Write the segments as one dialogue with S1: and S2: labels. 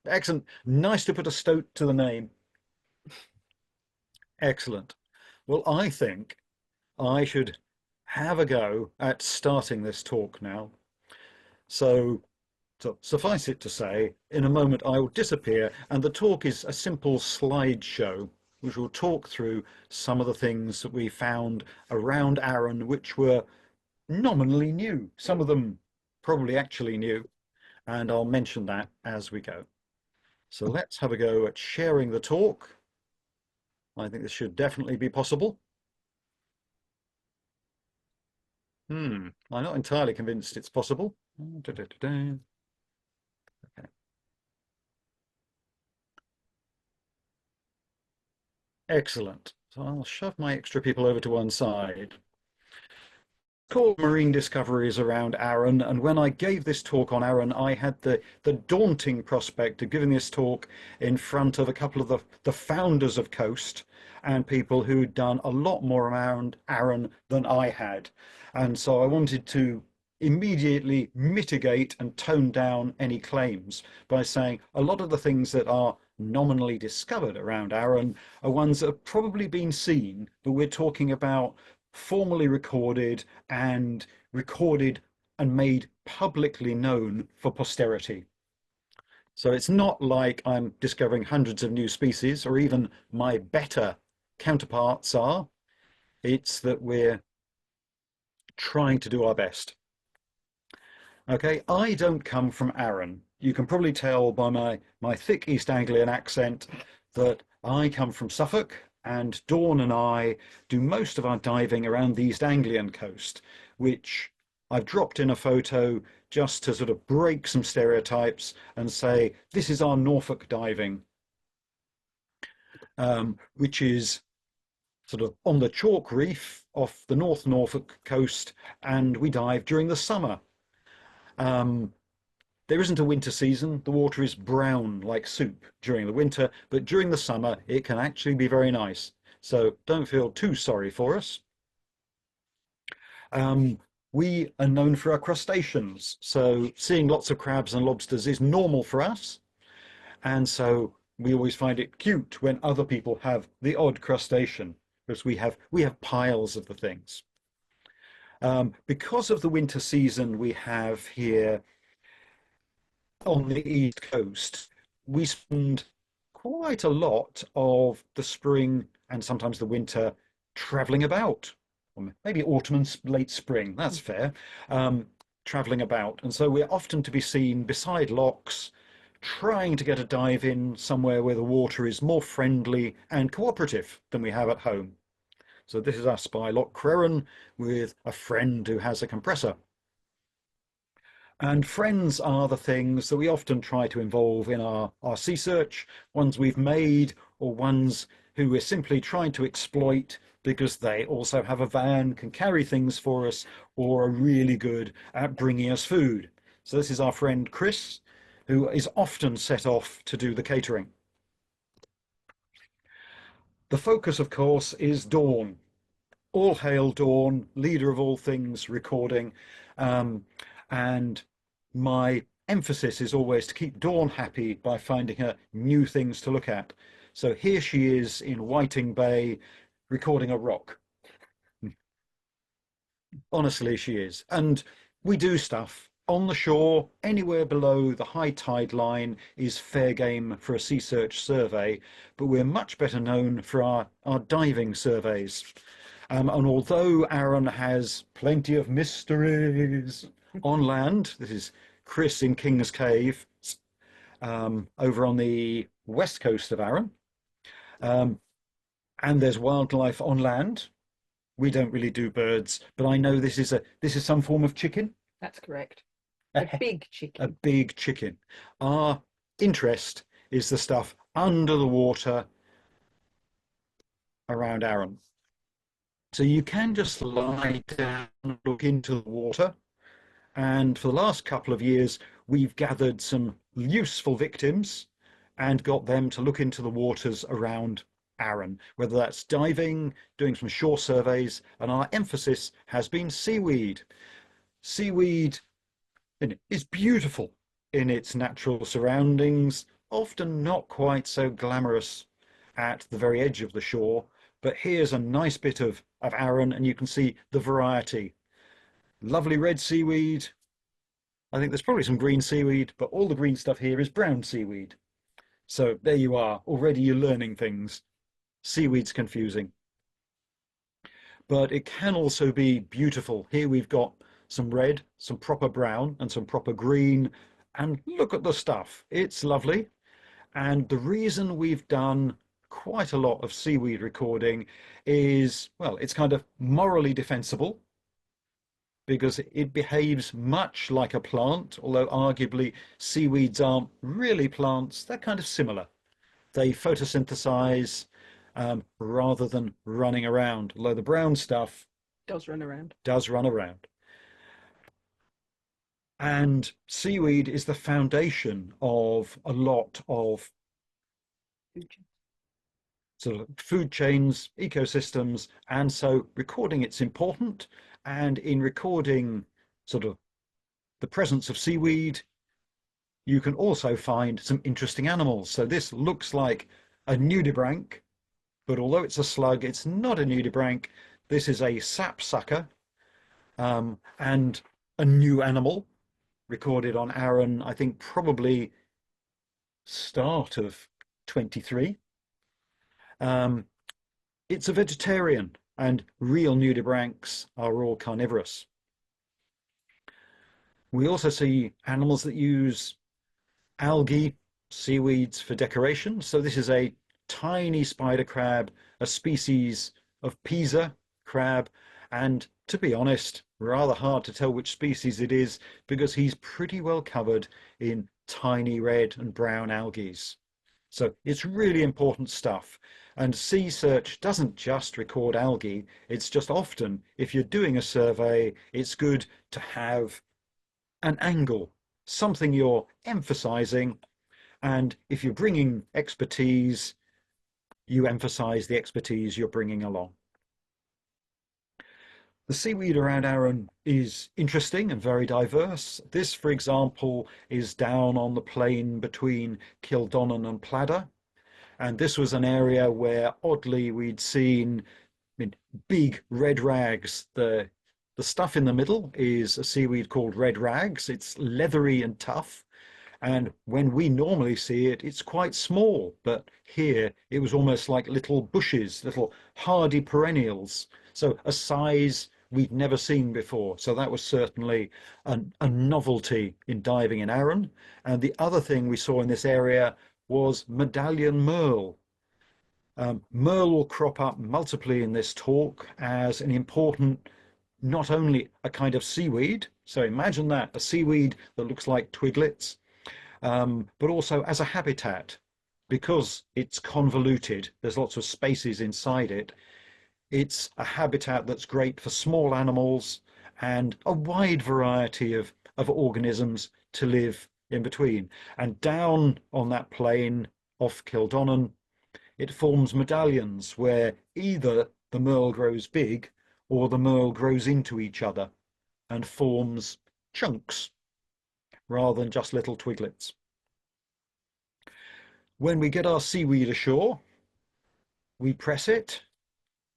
S1: Excellent. Nice to put a stoat to the name. Excellent. Well, I think I should have a go at starting this talk now. So, suffice it to say, in a moment I will disappear, and the talk is a simple slideshow which will talk through some of the things that we found around Arran, which were nominally new. Some of them probably actually new, and I'll mention that as we go. So let's have a go at sharing the talk. I think this should definitely be possible. I'm not entirely convinced it's possible. Okay. Excellent. So I'll shove my extra people over to one side. Called Marine Discoveries around Arran, and when I gave this talk on Arran, I had the daunting prospect of giving this talk in front of a couple of the founders of Coast and people who'd done a lot more around Arran than I had. And so I wanted to immediately mitigate and tone down any claims by saying a lot of the things that are nominally discovered around Arran are ones that have probably been seen, but we're talking about formally recorded and made publicly known for posterity. So it's not like I'm discovering hundreds of new species, or even my better counterparts are. It's that we're trying to do our best. Okay, I don't come from Arran. You can probably tell by my thick East Anglian accent that I come from Suffolk, and Dawn and I do most of our diving around the East Anglian coast, which I've dropped in a photo just to sort of break some stereotypes and say this is our Norfolk diving, which is sort of on the chalk reef off the North Norfolk coast, and we dive during the summer. Um, there isn't a winter season. The water is brown like soup during the winter, but during the summer it can actually be very nice. So don't feel too sorry for us. Um, we are known for our crustaceans. So seeing lots of crabs and lobsters is normal for us. And so we always find it cute when other people have the odd crustacean, because we have piles of the things. Because of the winter season we have here on the East Coast, we spend quite a lot of the spring and sometimes the winter traveling about, or maybe autumn and late spring, that's fair, traveling about. And so we're often to be seen beside locks, trying to get a dive in somewhere where the water is more friendly and cooperative than we have at home. So this is us by Loch Crerran with a friend who has a compressor. And friends are the things that we often try to involve in our Seasearch, ones we've made or ones who we're simply trying to exploit because they also have a van, can carry things for us, or are really good at bringing us food. So this is our friend Chris, who is often set off to do the catering. The focus, of course, is Dawn. All hail Dawn, leader of all things recording. And my emphasis is always to keep Dawn happy by finding her new things to look at. So here she is in Whiting Bay recording a rock. Honestly, she is. And we do stuff on the shore. Anywhere below the high tide line is fair game for a Seasearch survey, but we're much better known for our diving surveys. And although Arran has plenty of mysteries on land, this is Chris in King's Cave, over on the west coast of Arran, and there's wildlife on land. We don't really do birds, but I know this is some form of chicken.
S2: That's correct. A big
S1: A
S2: chicken.
S1: big chicken. Our interest is the stuff under the water around Arran. So you can just lie down and look into the water. And for the last couple of years, we've gathered some useful victims and got them to look into the waters around Arran, whether that's diving, doing some shore surveys, and our emphasis has been seaweed. Seaweed is beautiful. in its natural surroundings, often not quite so glamorous at the very edge of the shore. But here's a nice bit of Arran, and you can see the variety. Lovely red seaweed. I think there's probably some green seaweed, but all the green stuff here is brown seaweed. So there you are. Already you're learning things. Seaweed's confusing, but it can also be beautiful. Here we've got some red, some proper brown, and some proper green. And look at the stuff. It's lovely. And the reason we've done quite a lot of seaweed recording is, well, it's kind of morally defensible because it behaves much like a plant, although arguably seaweeds aren't really plants. They're kind of similar. They photosynthesize rather than running around, although the brown stuff
S2: Does run around.
S1: does run around. And seaweed is the foundation of a lot of sort of food chains, ecosystems, and so recording it's important. And in recording sort of the presence of seaweed, you can also find some interesting animals. So this looks like a nudibranch, but although it's a slug, it's not a nudibranch. This is a sapsucker, and a new animal recorded on Arran, I think probably start of 23. It's a vegetarian, and real nudibranchs are all carnivorous. We also see animals that use algae, seaweeds for decoration. So this is a tiny spider crab, a species of Pisa crab, and to be honest, rather hard to tell which species it is because he's pretty well covered in tiny red and brown algae. So it's really important stuff. And Seasearch doesn't just record algae, it's just often, if you're doing a survey, it's good to have an angle, something you're emphasizing. And if you're bringing expertise, you emphasize the expertise you're bringing along. The seaweed around Arran is interesting and very diverse. This, for example, is down on the plain between Kildonnan and Pladda. And this was an area where, oddly, we'd seen, I mean, big red rags. The stuff in the middle is a seaweed called red rags. It's leathery and tough. And when we normally see it, it's quite small. But here, it was almost like little bushes, little hardy perennials. So a size we'd never seen before. So that was certainly a novelty in diving in Arran. And the other thing we saw in this area was medallion merle. Merle will crop up multiply in this talk as an important, not only a kind of seaweed, so imagine that, a seaweed that looks like twiglets, but also as a habitat. Because it's convoluted, there's lots of spaces inside it, it's a habitat that's great for small animals and a wide variety of organisms to live in between. And down on that plain off Kildonnan, it forms medallions where either the merle grows big or the merle grows into each other and forms chunks rather than just little twiglets. When we get our seaweed ashore, we press it.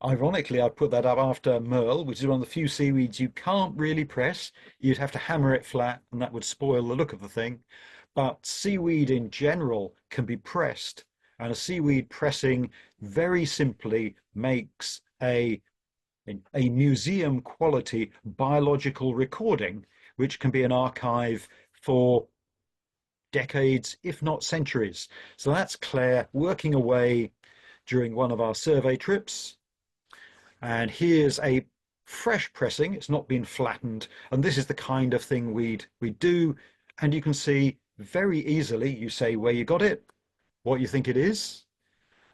S1: Ironically, I put that up after merle, which is one of the few seaweeds you can't really press. You'd have to hammer it flat, and that would spoil the look of the thing. But seaweed in general can be pressed, and a seaweed pressing very simply makes a museum quality biological recording, which can be an archive for decades, if not centuries. So that's Claire working away during one of our survey trips. And here's a fresh pressing. It's not been flattened. And this is the kind of thing we'd do. And you can see very easily, you say where you got it, what you think it is.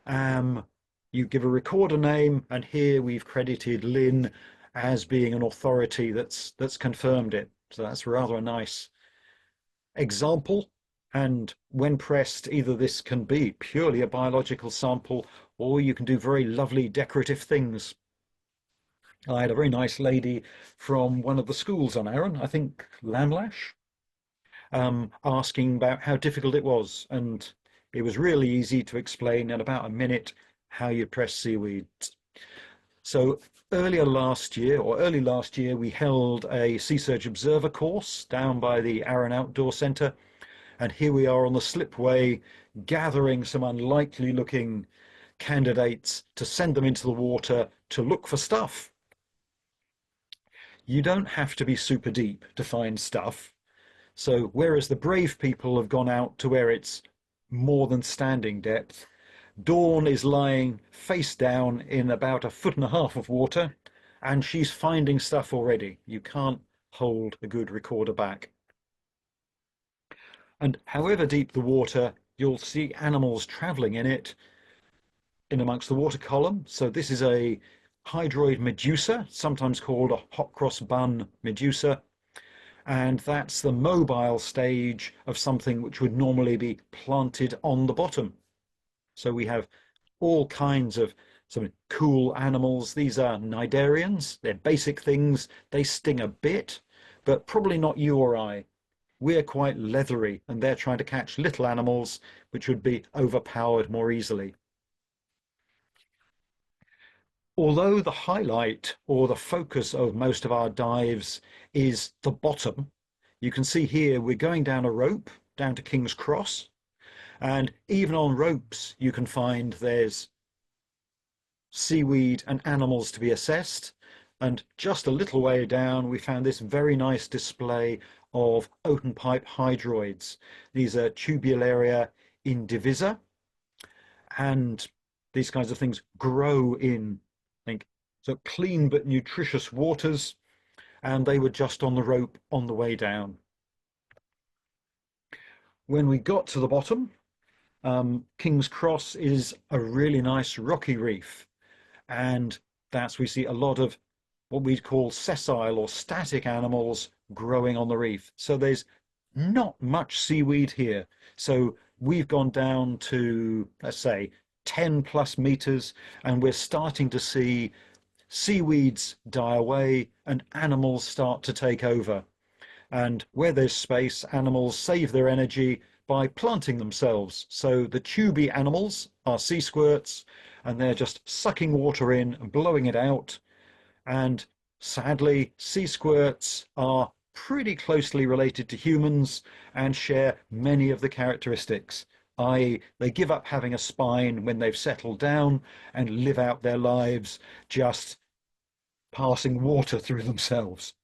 S1: You give a recorder name, and here we've credited Lynn as being an authority that's confirmed it. So that's rather a nice example. And when pressed, either this can be purely a biological sample, or you can do very lovely decorative things. I had a very nice lady from one of the schools on Arran, I think Lamlash, asking about how difficult it was. And it was really easy to explain in about a minute how you press seaweed. So early last year, we held a Seasearch observer course down by the Arran Outdoor Centre. And here we are on the slipway, gathering some unlikely looking candidates to send them into the water to look for stuff. You don't have to be super deep to find stuff. So whereas the brave people have gone out to where it's more than standing depth, Dawn is lying face down in about a foot and a half of water, and she's finding stuff already. You can't hold a good recorder back. And however deep the water, you'll see animals traveling in it in amongst the water column. So this is a hydroid medusa, sometimes called a hot cross bun medusa. And that's the mobile stage of something which would normally be planted on the bottom. So we have all kinds of some cool animals. These are cnidarians. They're basic things. They sting a bit, but probably not you or I. We're quite leathery, and they're trying to catch little animals which would be overpowered more easily. Although the highlight or the focus of most of our dives is the bottom, you can see here we're going down a rope down to King's Cross. And even on ropes, you can find there's seaweed and animals to be assessed. And just a little way down, we found this very nice display of open pipe hydroids. These are Tubularia indivisa, and these kinds of things grow in, I think, so clean but nutritious waters, and they were just on the rope on the way down. When we got to the bottom, King's Cross is a really nice rocky reef, and we see a lot of what we'd call sessile or static animals growing on the reef. So there's not much seaweed here. So we've gone down to, let's say, 10 plus meters, and we're starting to see seaweeds die away and animals start to take over. And where there's space, animals save their energy by planting themselves. So the tubey animals are sea squirts, and they're just sucking water in and blowing it out. And sadly, sea squirts are pretty closely related to humans and share many of the characteristics, i.e., they give up having a spine when they've settled down and live out their lives just passing water through themselves.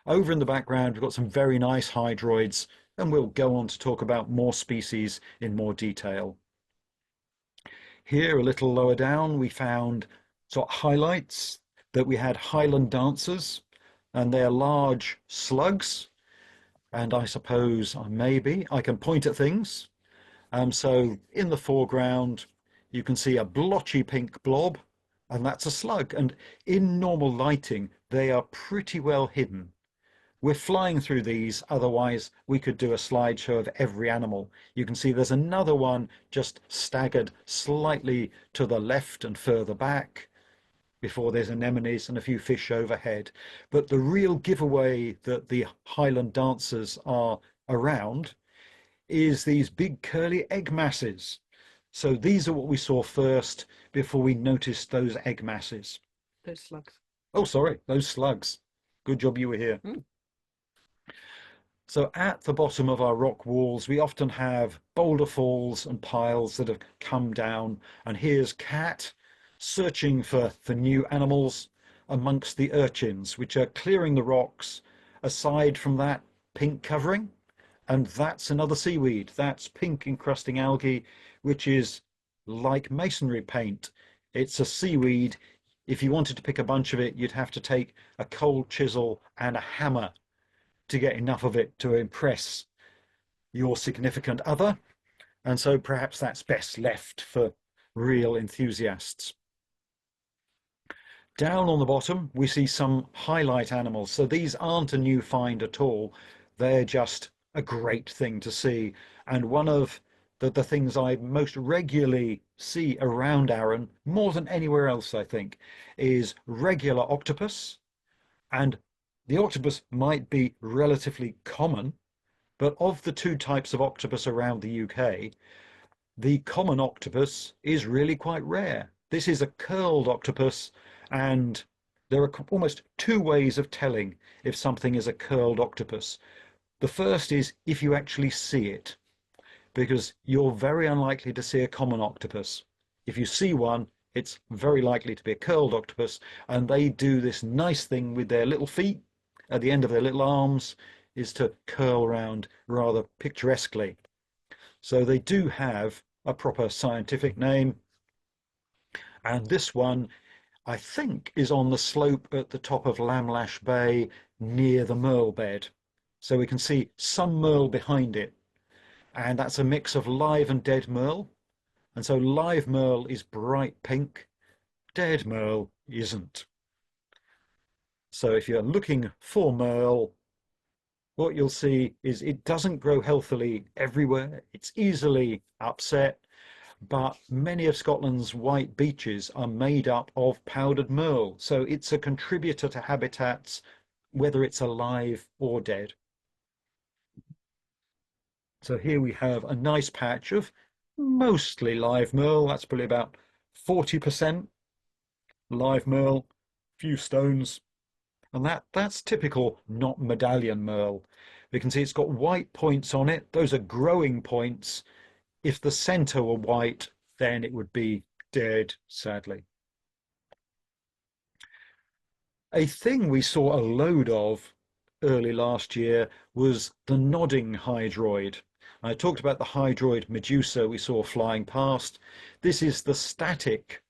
S1: Over in the background, we've got some very nice hydroids, and we'll go on to talk about more species in more detail. Here, a little lower down, we found sort of highlights that we had highland dancers, and they're large slugs. And I suppose maybe I can point at things. So in the foreground, you can see a blotchy pink blob, and that's a slug. And in normal lighting, they are pretty well hidden. We're flying through these, otherwise we could do a slideshow of every animal. You can see there's another one just staggered slightly to the left and further back before there's anemones and a few fish overhead. But the real giveaway that the Highland dancers are around is these big curly egg masses. So these are what we saw first before we noticed those egg masses.
S2: Those slugs.
S1: Oh, sorry, those slugs. Good job you were here. So at the bottom of our rock walls, we often have boulder falls and piles that have come down. And here's Cat searching for new animals amongst the urchins, which are clearing the rocks aside from that pink covering. And that's another seaweed. That's pink encrusting algae, which is like masonry paint. It's a seaweed. If you wanted to pick a bunch of it, you'd have to take a cold chisel and a hammer to get enough of it to impress your significant other. And so perhaps that's best left for real enthusiasts. Down on the bottom, we see some highlight animals. So these aren't a new find at all. They're just a great thing to see. And one of the things I most regularly see around Arran, more than anywhere else, I think, is regular octopus. And the octopus might be relatively common, But of the two types of octopus around the UK, the common octopus is really quite rare. This is a curled octopus, and there are almost two ways of telling if something is a curled octopus. The first is if you actually see it, because you're very unlikely to see a common octopus. If you see one, it's very likely to be a curled octopus, and they do this nice thing with their little feet at the end of their little arms, is to curl around rather picturesquely. So they do have a proper scientific name, and this one I think is on the slope at the top of Lamlash Bay near the Merle bed. So we can see some Merle behind it, and that's a mix of live and dead Merle. And so live Merle is bright pink, dead Merle isn't. So if you're looking for Merle, what you'll see is it doesn't grow healthily everywhere. It's easily upset, but many of Scotland's white beaches are made up of powdered Merle. So it's a contributor to habitats, whether it's alive or dead. So here we have a nice patch of mostly live Merle. That's probably about 40% live Merle, few stones. And that's typical not medallion Merle. We can see it's got white points on it. Those are growing points. If the center were white, then it would be dead, sadly. A thing we saw a load of early last year was the nodding hydroid. I talked about the hydroid medusa we saw flying past. This is the static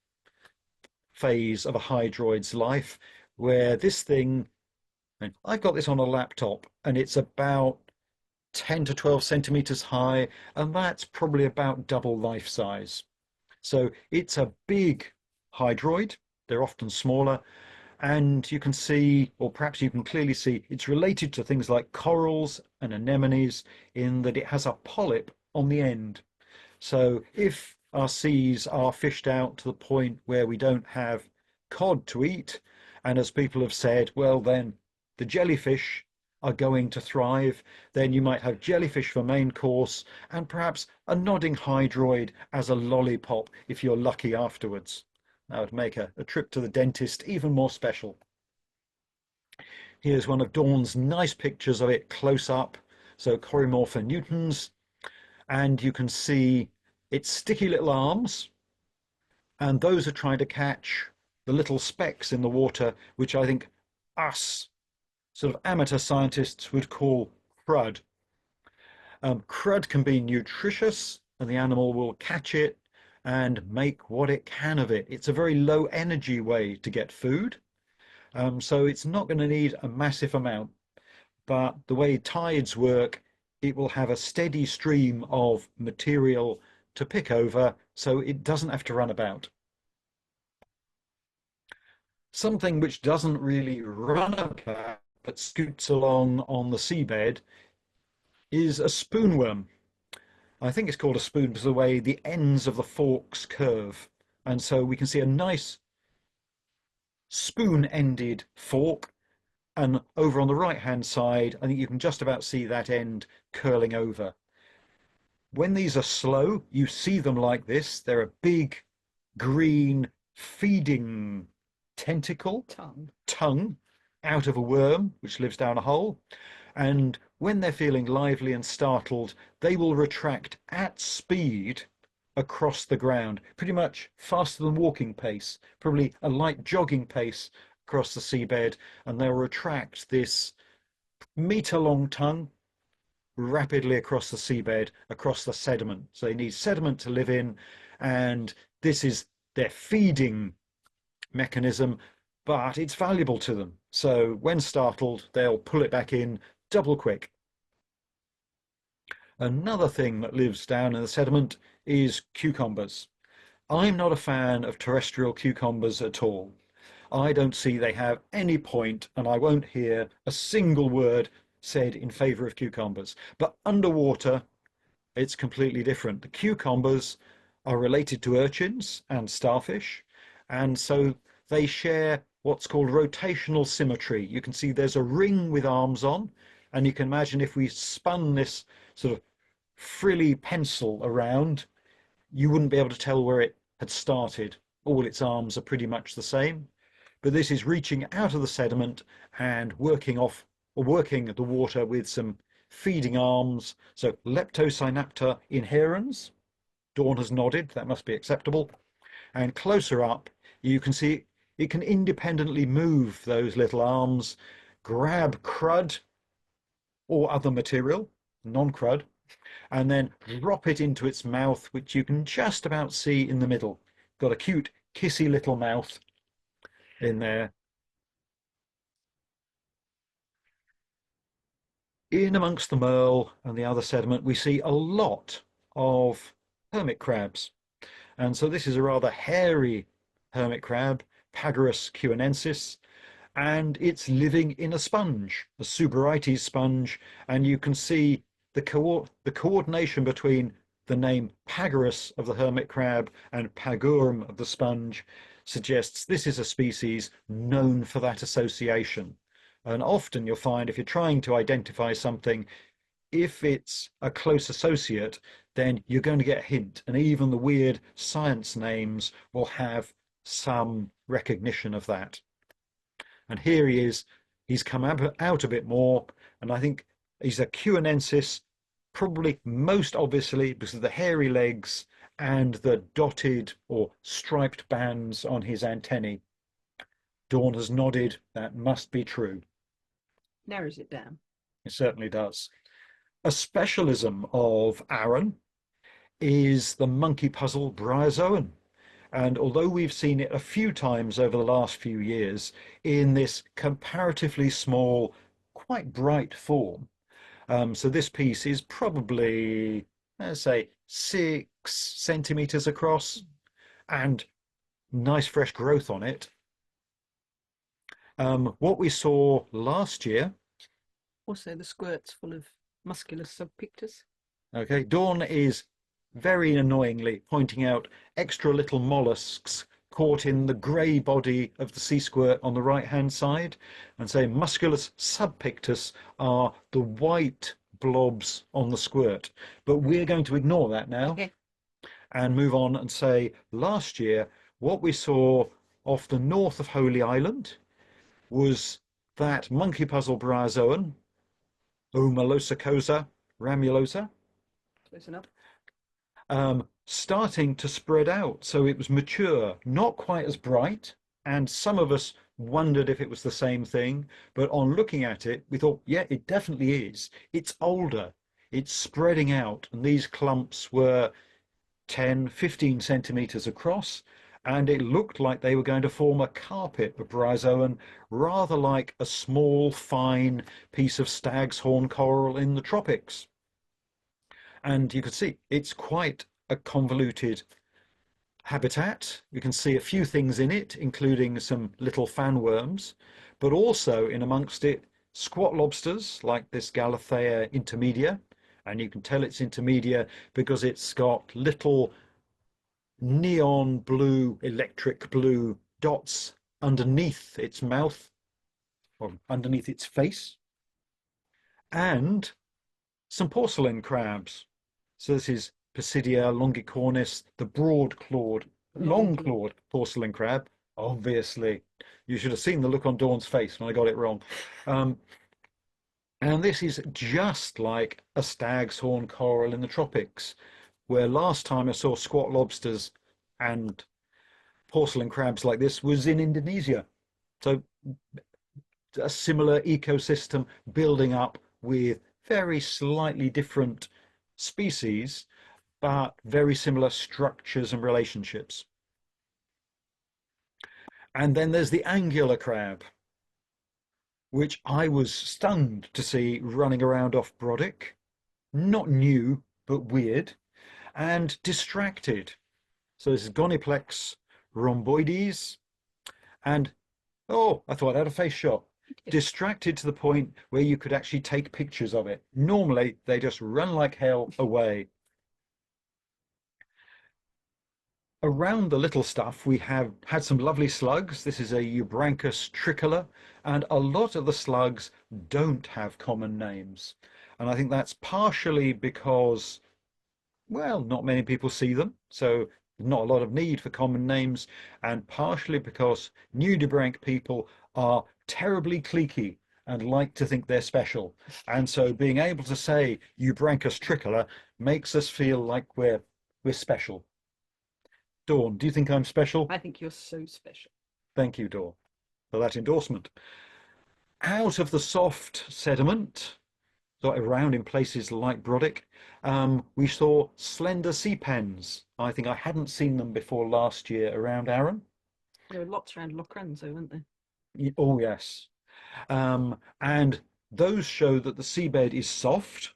S1: phase of a hydroid's life, where this thing, and I've got this on a laptop, and it's about 10 to 12 centimeters high, and that's probably about double life size. So it's a big hydroid. They're often smaller, and you can see, or perhaps you can clearly see, it's related to things like corals and anemones in that it has a polyp on the end. So if our seas are fished out to the point where we don't have cod to eat, and as people have said, well, then the jellyfish are going to thrive, then you might have jellyfish for main course and perhaps a nodding hydroid as a lollipop if you're lucky afterwards. That would make a trip to the dentist even more special. Here's one of Dawn's nice pictures of it close up, so Corymorpha nutans, and you can see its sticky little arms, and those are trying to catch the little specks in the water, which I think us sort of amateur scientists would call crud. Crud can be nutritious, and the animal will catch it and make what it can of it. It's a very low energy way to get food, so it's not going to need a massive amount. But the way tides work, it will have a steady stream of material to pick over, so it doesn't have to run about. Something which doesn't really run about but scoots along on the seabed is a spoonworm. I think it's called a spoon because of the way the ends of the forks curve. And so we can see a nice spoon-ended fork, and over on the right-hand side, I think you can just about see that end curling over. When these are slow, you see them like this. They're a big green feeding tentacle, tongue out of a worm, which lives down a hole. And when they're feeling lively and startled, they will retract at speed across the ground, pretty much faster than walking pace, probably a light jogging pace across the seabed, and they'll retract this meter-long tongue rapidly across the seabed, across the sediment. So they need sediment to live in, and this is their feeding mechanism, but it's valuable to them. So when startled, they'll pull it back in double quick. Another thing that lives down in the sediment is cucumbers. I'm not a fan of terrestrial cucumbers at all. I don't see they have any point, and I won't hear a single word said in favor of cucumbers. But underwater, it's completely different. The cucumbers are related to urchins and starfish, and so they share what's called rotational symmetry. You can see there's a ring with arms on, And you can imagine if we spun this sort of frilly pencil around, you wouldn't be able to tell where it had started. All its arms are pretty much the same, but this is reaching out of the sediment and working off or working the water with some feeding arms. So leptosynapta inherens. Dawn has nodded, that must be acceptable. And closer up, you can see it can independently move those little arms, grab crud or other material, non-crud, and then drop it into its mouth, which you can just about see in the middle. Got a cute, kissy little mouth in there. In amongst the merle and the other sediment, we see a lot of hermit crabs. And so this is a rather hairy hermit crab, Pagarus cuanensis, and it's living in a sponge, a Subarites sponge, and you can see the coordination between the name Pagarus of the hermit crab and Pagurum of the sponge suggests this is a species known for that association. And often you'll find if you're trying to identify something, if it's a close associate, then you're going to get a hint. And even the weird science names will have some recognition of that. And here he is. He's come out a bit more, and I think he's a cuanensis, probably most obviously because of the hairy legs and the dotted or striped bands on his antennae. Dawn has nodded. That must be true.
S2: Narrows it down.
S1: It certainly does. A specialism of Arran is the monkey puzzle bryozoan. And although we've seen it a few times over the last few years in this comparatively small, quite bright form, so this piece is probably, let's say, 6 centimeters across and nice fresh growth on it. What we saw last year.
S2: Also, the squirt's full of musculus subpictus.
S1: Okay, Dawn is very annoyingly pointing out extra little mollusks caught in the grey body of the sea squirt on the right hand side, and say musculus subpictus are the white blobs on the squirt. But we're going to ignore that now and move on and say last year what we saw off the north of Holy Island was that monkey puzzle bryozoan, Omalosicosa ramulosa,
S2: Close enough.
S1: Starting to spread out. So it was mature, not quite as bright. And some of us wondered if it was the same thing. But on looking at it, we thought, yeah, it definitely is. It's older. It's spreading out. And these clumps were 10, 15 centimeters across. And it looked like they were going to form a carpet of bryozoan, rather like a small, fine piece of stag's horn coral in the tropics. And you can see it's quite a convoluted habitat. You can see a few things in it, including some little fan worms, but also in amongst it, squat lobsters like this Galathea intermedia. And you can tell it's intermedia because it's got little neon blue, electric blue dots underneath its mouth or underneath its face, and some porcelain crabs. So this is Pisidia longicornis, the broad-clawed, long-clawed porcelain crab. Obviously, you should have seen the look on Dawn's face when I got it wrong. And this is just like a stag's horn coral in the tropics, where last time I saw squat lobsters and porcelain crabs like this was in Indonesia. So a similar ecosystem building up with very slightly different species, but very similar structures and relationships. And then there's the angular crab, which I was stunned to see running around off Brodick. Not new, but weird, and distracted. So this is Goniplex rhomboides, and oh, I thought I had a face shot. Distracted to the point where you could actually take pictures of it. Normally, they just run like hell away. Around the little stuff, we have had some lovely slugs. This is a Eubrancus tricolor, and a lot of the slugs don't have common names. And I think that's partially because, well, not many people see them, so not a lot of need for common names, and partially because nudibranch people are terribly cliquey and like to think they're special. And so being able to say Eubrancus tricolor makes us feel like we're special. Dawn, do you think I'm special?
S2: I think you're so special.
S1: Thank you, Dawn, for that endorsement. Out of the soft sediment, so around in places like Brodick, we saw slender sea pens. I think I hadn't seen them before last year around Arran.
S2: There were lots around Lorenzo, weren't there?
S1: Oh, yes. And those show that the seabed is soft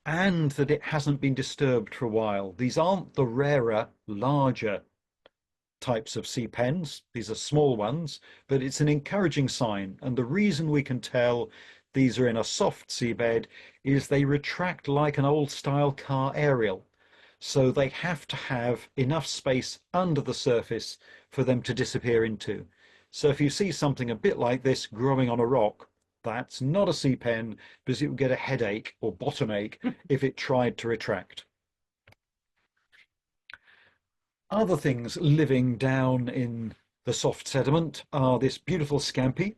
S1: and that it hasn't been disturbed for a while. These aren't the rarer, larger types of sea pens. These are small ones, but it's an encouraging sign. And the reason we can tell these are in a soft seabed is they retract like an old style car aerial. So they have to have enough space under the surface for them to disappear into. So if you see something a bit like this growing on a rock, that's not a sea pen because it would get a headache or bottom ache if it tried to retract. Other things living down in the soft sediment are this beautiful scampi,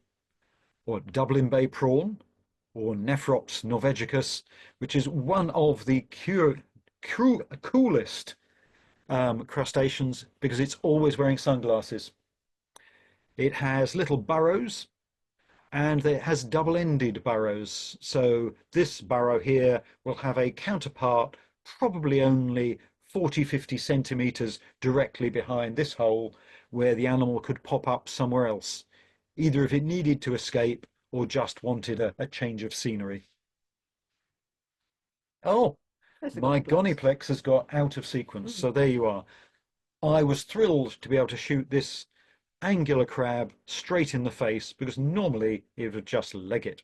S1: or Dublin Bay prawn, or Nephrops norvegicus, which is one of the coolest crustaceans because it's always wearing sunglasses. It has little burrows and it has double-ended burrows. So this burrow here will have a counterpart probably only 40, 50 centimeters directly behind this hole where the animal could pop up somewhere else, either if it needed to escape or just wanted a change of scenery. Oh,
S2: There's the
S1: my
S2: Goniplex.
S1: Goniplex has got out of sequence. So there you are. I was thrilled to be able to shoot this angular crab straight in the face because normally it would just leg it.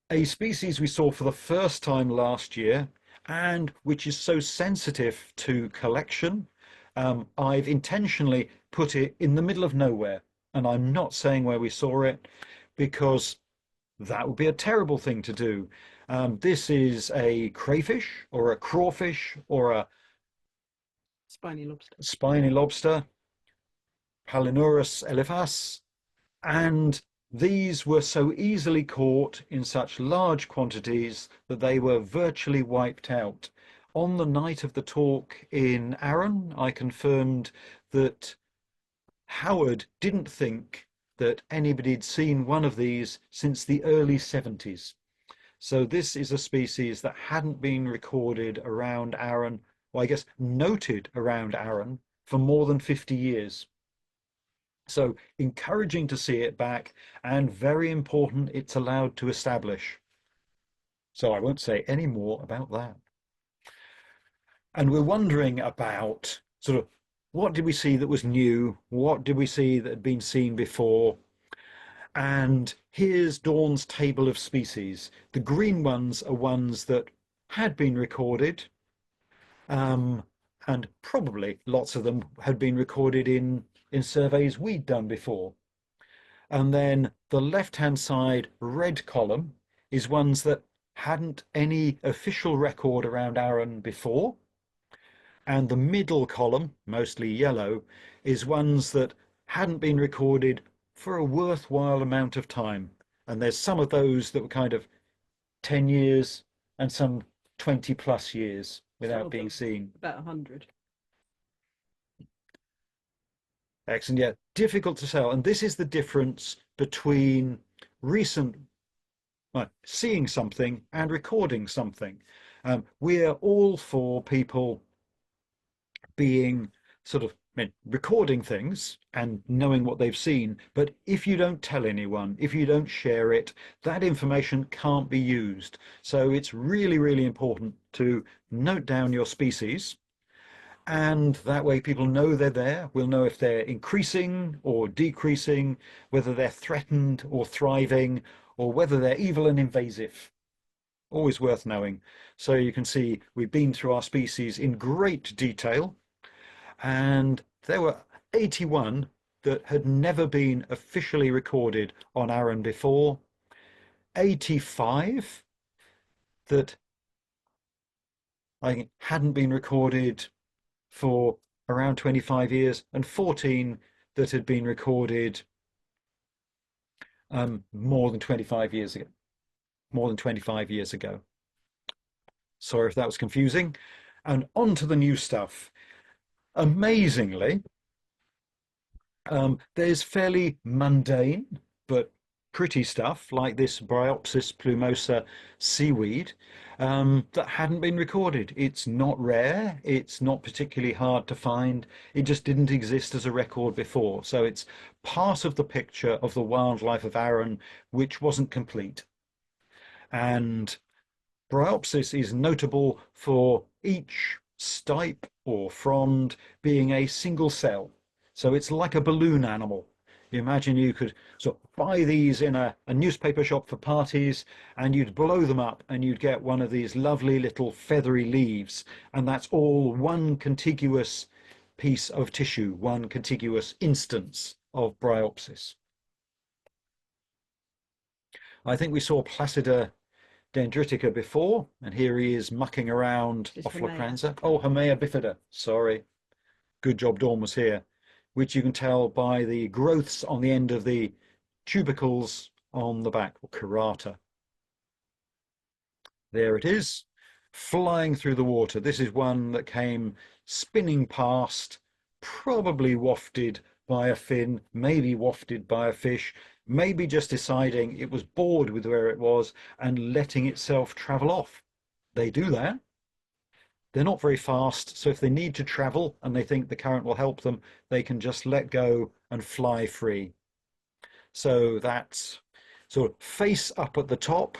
S1: A species we saw for the first time last year and which is so sensitive to collection, I've intentionally put it in the middle of nowhere. And I'm not saying where we saw it because that would be a terrible thing to do. This is a crayfish or a crawfish or a
S2: Spiny lobster.
S1: spiny lobster, Palinurus elephas, and these were so easily caught in such large quantities that they were virtually wiped out. On the night of the talk in Arran, I confirmed that Howard didn't think that anybody had seen one of these since the early 70s. So this is a species that hadn't been recorded around Arran, or I guess noted around Arran, for more than 50 years. So encouraging to see it back and very important it's allowed to establish. So I won't say any more about that. And we're wondering about sort of what did we see that was new? What did we see that had been seen before? And here's Dawn's table of species. The green ones are ones that had been recorded, and probably lots of them had been recorded in surveys we'd done before. And then the left-hand side red column is ones that hadn't any official record around Arran before. And the middle column, mostly yellow, is ones that hadn't been recorded for a worthwhile amount of time. And there's some of those that were kind of 10 years and some 20 plus years without being seen.
S2: About 100.
S1: Excellent. Yeah, difficult to tell. And this is the difference between recent seeing something and recording something. We're all for people being sort of recording things and knowing what they've seen. But if you don't tell anyone, if you don't share it, that information can't be used. So it's really, really important to note down your species. And that way people know they're there. We'll know if they're increasing or decreasing, whether they're threatened or thriving, or whether they're evil and invasive. always worth knowing. So you can see we've been through our species in great detail, and there were 81 that had never been officially recorded on Arran before, 85 that I think hadn't been recorded for around 25 years, and 14 that had been recorded more than 25 years ago. More than 25 years ago. Sorry if that was confusing. And on to the new stuff. Amazingly, there's fairly mundane but pretty stuff like this Bryopsis plumosa seaweed that hadn't been recorded. It's not rare, it's not particularly hard to find, it just didn't exist as a record before. So it's part of the picture of the wildlife of Arran which wasn't complete. And Bryopsis is notable for each stipe or frond being a single cell. So it's like a balloon animal. You imagine you could sort of buy these in a newspaper shop for parties, and you'd blow them up and you'd get one of these lovely little feathery leaves. And that's all one contiguous piece of tissue, one contiguous instance of Bryopsis. I think we saw Placida dendritica before, and here he is mucking around
S2: This is
S1: off
S2: Hermea.
S1: Lacranza. Oh, Hermea bifida, sorry. Good job Dawn was here, which you can tell by the growths on the end of the tubercles on the back, or carata. There it is, flying through the water. This is one that came spinning past, probably wafted by a fin, maybe wafted by a fish, maybe just deciding it was bored with where it was and letting itself travel off. They do that. They're not very fast, so if they need to travel and they think the current will help them, they can just let go and fly free. So that's sort of face up at the top,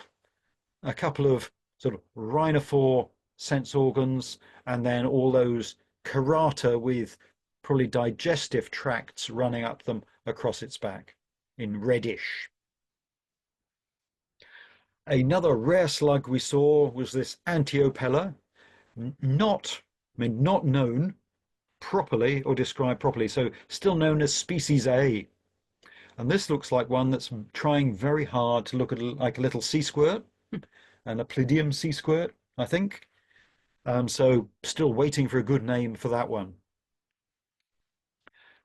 S1: a couple of sort of rhinophore sense organs, and then all those carata with probably digestive tracts running up them across its back in reddish. Another rare slug we saw was this Antiopella, not, I mean, not known properly or described properly, so still known as species A. And this looks like one that's trying very hard to look at like a little sea squirt, and a Plidium sea squirt, I think. So still waiting for a good name for that one.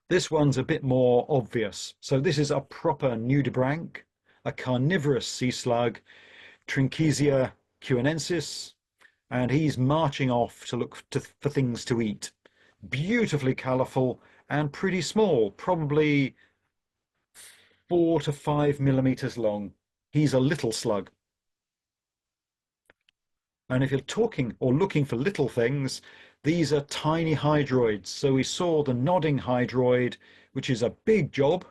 S1: This one's a bit more obvious. So this is a proper nudibranch, a carnivorous sea slug, Trinchesia cuinensis, and he's marching off to look for things to eat. Beautifully colourful and pretty small, probably 4 to 5 millimeters long. He's a little slug. And if you're talking or looking for little things, these are tiny hydroids. So we saw the nodding hydroid, which is a big job.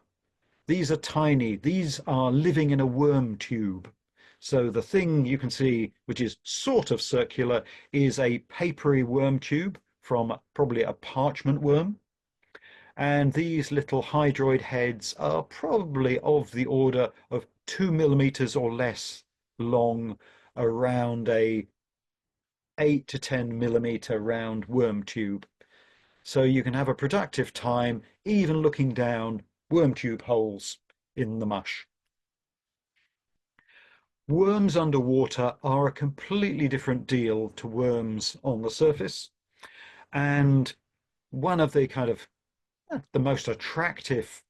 S1: These are tiny. These are living in a worm tube. So the thing you can see, which is sort of circular, is a papery worm tube from probably a parchment worm. And these little hydroid heads are probably of the order of 2 millimeters or less long, around a 8 to 10 millimeter round worm tube. So you can have a productive time even looking down worm tube holes in the mush. Worms underwater are a completely different deal to worms on the surface. And one of the kind of the most attractive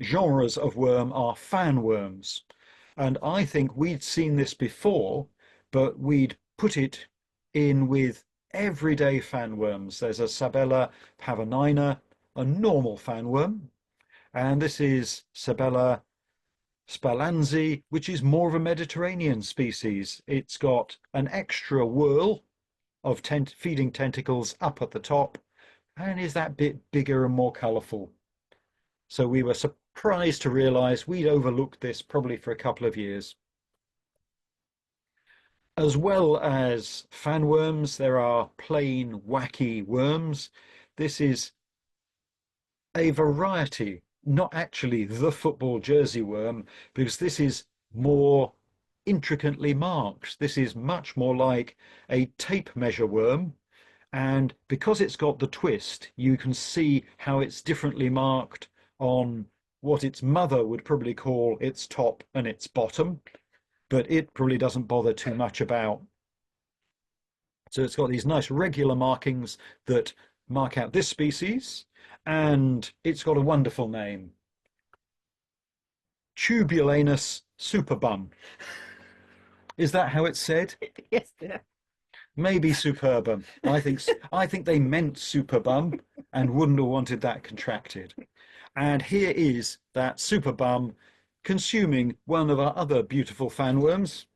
S1: genres of worm are fan worms. And I think we'd seen this before, but we'd put it in with everyday fan worms. There's a Sabella pavonina, a normal fan worm, and this is Sabella spallanzi, which is more of a Mediterranean species. It's got an extra whorl of feeding tentacles up at the top, and is that bit bigger and more colourful. So we were surprised to realise we'd overlooked this probably for a couple of years. As well as fan worms, there are plain wacky worms. This is a variety, not actually the football jersey worm, because this is more intricately marked. This is much more like a tape measure worm. And because it's got the twist, you can see how it's differently marked on what its mother would probably call its top and its bottom, but it probably doesn't bother too much about. So it's got these nice regular markings that mark out this species, and it's got a wonderful name, Tubulanus superbum. Is that how it's said?
S2: Yes, dear.
S1: Maybe superbum. I think they meant superbum and wouldn't have wanted that contracted. And here is that superbum consuming one of our other beautiful fanworms.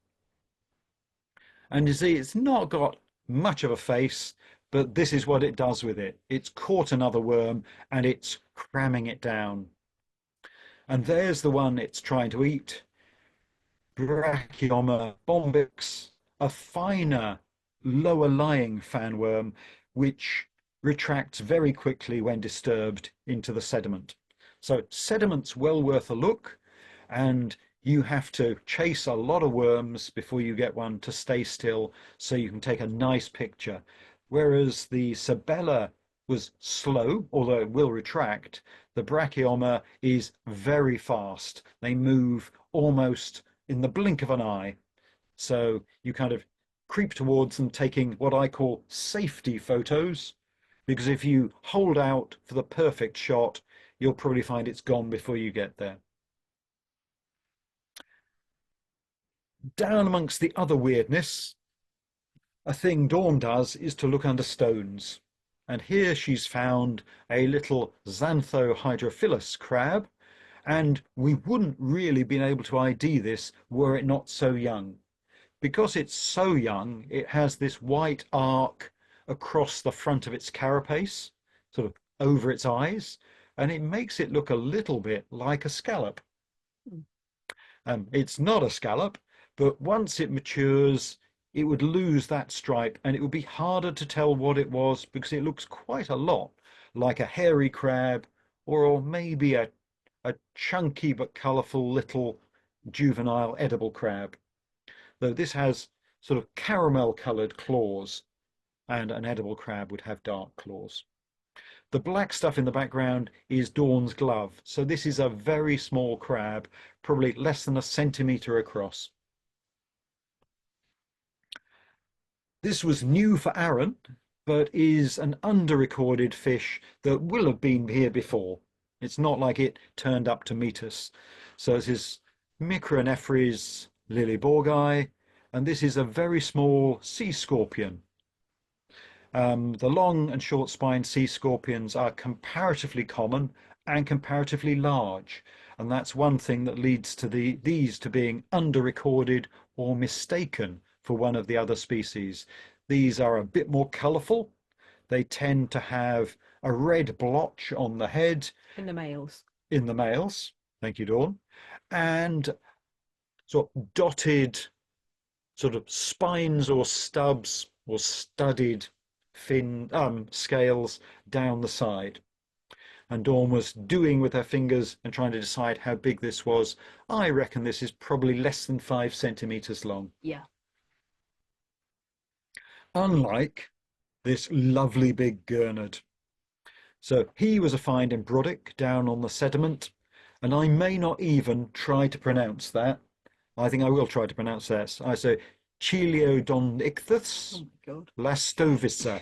S1: And you see, it's not got much of a face, but this is what it does with it. It's caught another worm and it's cramming it down. And there's the one it's trying to eat, Brachyoma bombyx, a finer, lower lying fanworm, which retracts very quickly when disturbed into the sediment. So sediment's well worth a look, and you have to chase a lot of worms before you get one to stay still so you can take a nice picture. Whereas the Sabella was slow, although it will retract, the Brachyoma is very fast. They move almost in the blink of an eye. So you kind of creep towards them, taking what I call safety photos, because if you hold out for the perfect shot, you'll probably find it's gone before you get there. Down amongst the other weirdness, a thing Dawn does is to look under stones. And here she's found a little Xanthohydrophilus crab, and we wouldn't really been able to ID this were it not so young. Because it's so young, it has this white arc across the front of its carapace, sort of over its eyes, and it makes it look a little bit like a scallop. It's not a scallop, but once it matures, it would lose that stripe and it would be harder to tell what it was because it looks quite a lot like a hairy crab or maybe a chunky but colourful little juvenile edible crab. Though this has sort of caramel coloured claws, and an edible crab would have dark claws. The black stuff in the background is Dawn's glove. So this is a very small crab, probably less than a centimetre across. This was new for Arran, but is an under-recorded fish that will have been here before. It's not like it turned up to meet us. So this is Micronephries liliborgi, and this is a very small sea scorpion. The long and short spined sea scorpions are comparatively common and comparatively large. And that's one thing that leads to these to being under-recorded or mistaken for one of the other species. These are a bit more colourful. They tend to have a red blotch on the head.
S2: In the males.
S1: In the males. Thank you, Dawn. And sort of dotted sort of spines or stubs or studded fin scales down the side. And Dawn was doing with her fingers and trying to decide how big this was. I reckon this is probably less than 5 centimeters long.
S2: Yeah.
S1: Unlike this lovely big gurnard. So he was a find in Brodick down on the sediment, and I may not even try to pronounce that. I think I will try to pronounce that. I say Cheliodonychthus
S2: Oh my God.
S1: lastovica.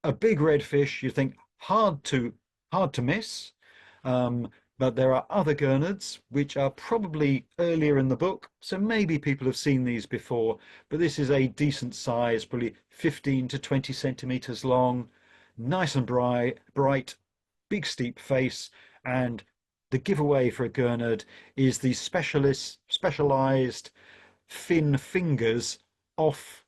S1: A big red fish, you think hard to miss. But there are other gurnards which are probably earlier in the book, so maybe people have seen these before, but this is a decent size, probably 15 to 20 centimeters long, nice and bright, big steep face, and the giveaway for a gurnard is the specialized fin fingers off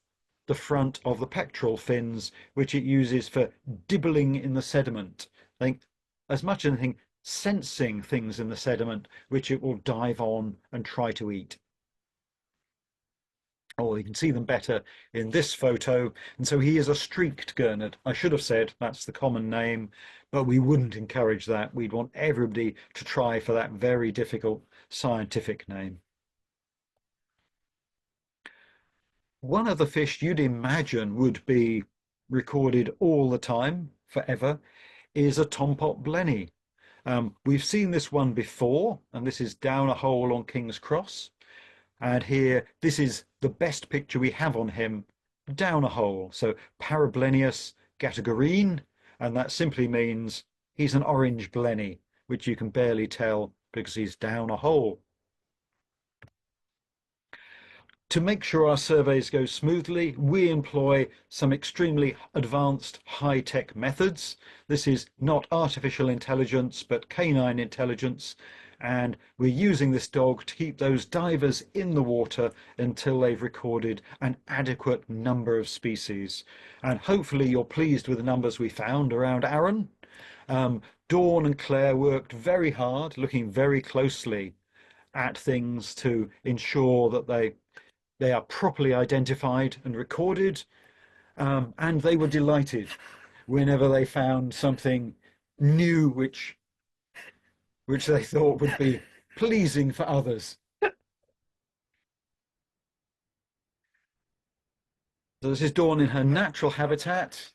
S1: the front of the pectoral fins, which it uses for dibbling in the sediment. I think as much as anything, sensing things in the sediment which it will dive on and try to eat. or you can see them better in this photo. And so he is a streaked gurnard. I should have said that's the common name, but we wouldn't encourage that. We'd want everybody to try for that very difficult scientific name. One of the fish you'd imagine would be recorded all the time, forever, is a tompot blenny. We've seen this one before, and this is down a hole on King's Cross. And here, this is the best picture we have on him down a hole. So Parablenius gatagorine, and that simply means he's an orange blenny, which you can barely tell because he's down a hole. To make sure our surveys go smoothly, we employ some extremely advanced high-tech methods. This is not artificial intelligence, but canine intelligence. And we're using this dog to keep those divers in the water until they've recorded an adequate number of species. And hopefully you're pleased with the numbers we found around Arran. Dawn and Claire worked very hard, looking very closely at things to ensure that they are properly identified and recorded, and they were delighted whenever they found something new which they thought would be pleasing for others. So this is Dawn in her natural habitat,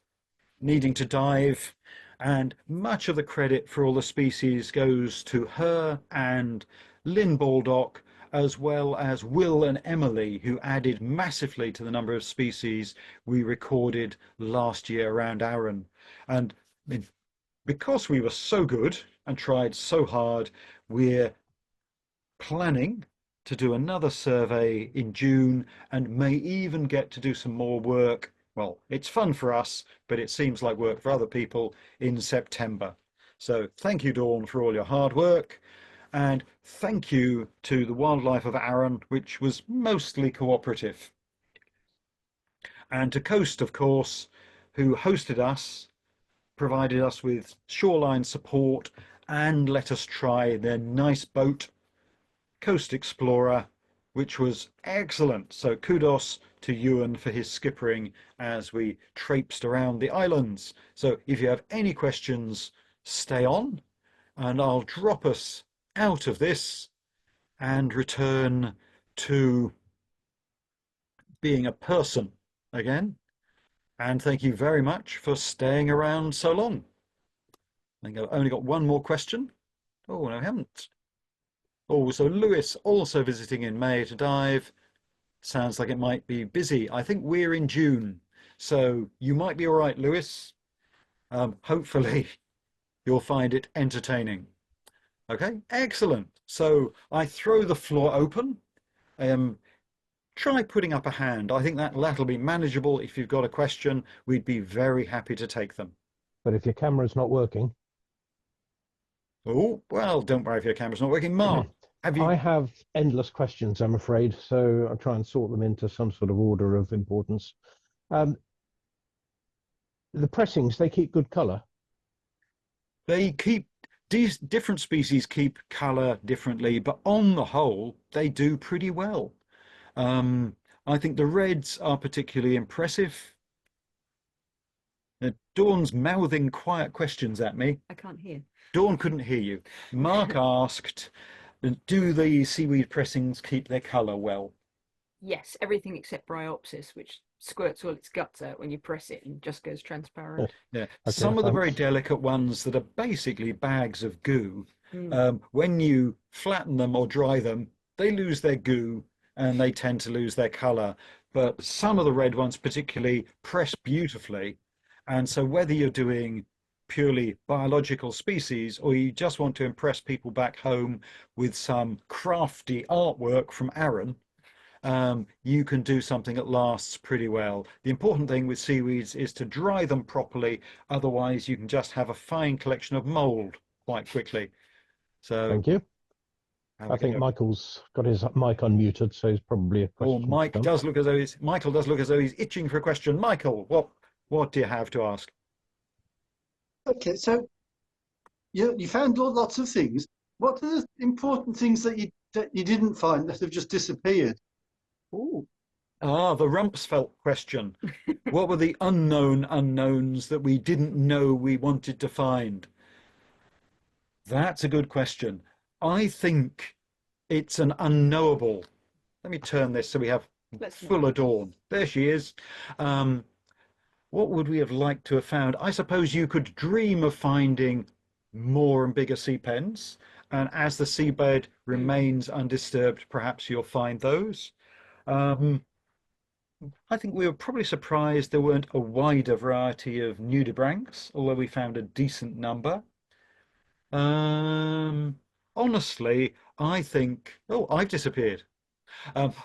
S1: needing to dive, and much of the credit for all the species goes to her and Lynn Baldock, as well as Will and Emily, who added massively to the number of species we recorded last year around Arran. And because we were so good and tried so hard, we're planning to do another survey in June and may even get to do some more work. Well, it's fun for us, but it seems like work for other people in September. So thank you, Dawn, for all your hard work. And thank you to the wildlife of Arran, which was mostly cooperative. And to Coast, of course, who hosted us, provided us with shoreline support, and let us try their nice boat, Coast Explorer, which was excellent. So kudos to Ewan for his skippering as we traipsed around the islands. So if you have any questions, stay on, and I'll drop us out of this and return to being a person again. And thank you very much for staying around so long. I think I've only got one more question. Oh, no, I haven't. Oh, so Lewis also visiting in May to dive. Sounds like it might be busy. I think we're in June, so you might be all right, Lewis. Hopefully you'll find it entertaining. Okay, excellent. So I throw the floor open. Try putting up a hand. I think that'll be manageable. If you've got a question, we'd be very happy to take them.
S3: But if your camera's not working.
S1: Oh, well, don't worry if your camera's not working. Mark,
S3: I have endless questions, I'm afraid, so I'll try and sort them into some sort of order of importance. The pressings, they keep good colour.
S1: They keep these different species keep colour differently, but on the whole, they do pretty well. I think the reds are particularly impressive. Dawn's mouthing quiet questions at me.
S2: I can't hear.
S1: Dawn couldn't hear you. Mark asked, do the seaweed pressings keep their colour well?
S2: Yes, everything except Bryopsis, which squirts all its guts out when you press it and just goes transparent.
S1: Yeah,
S3: Okay,
S1: some of the very
S3: thanks.
S1: delicate ones that are basically bags of goo, when you flatten them or dry them, they lose their goo and they tend to lose their colour. But some of the red ones particularly press beautifully. And so whether you're doing purely biological species or you just want to impress people back home with some crafty artwork from Arran, you can do something that lasts pretty well. The important thing with seaweeds is to dry them properly, otherwise you can just have a fine collection of mold quite quickly. So
S3: Thank you.
S1: have
S3: I
S1: a
S3: think
S1: go.
S3: Michael's got his mic unmuted, so he's probably a
S1: Oh,
S3: question.
S1: Michael does look as though he's itching for a question. Michael, what do you have to ask?
S4: Okay, so you found lots of things. What are the important things that you didn't find that have just disappeared?
S2: Oh,
S1: Ah, the Rumsfeld question. What were the unknown unknowns that we didn't know we wanted to find? That's a good question. I think it's an unknowable. Let me turn this so we have
S2: Let's know.
S1: fuller dawn. There she is. Um, what would we have liked to have found? I suppose you could dream of finding more and bigger sea pens, and as the seabed remains undisturbed, perhaps you'll find those. Um, I think we were probably surprised there weren't a wider variety of nudibranchs, although we found a decent number. Um, honestly, I think, oh, I've disappeared.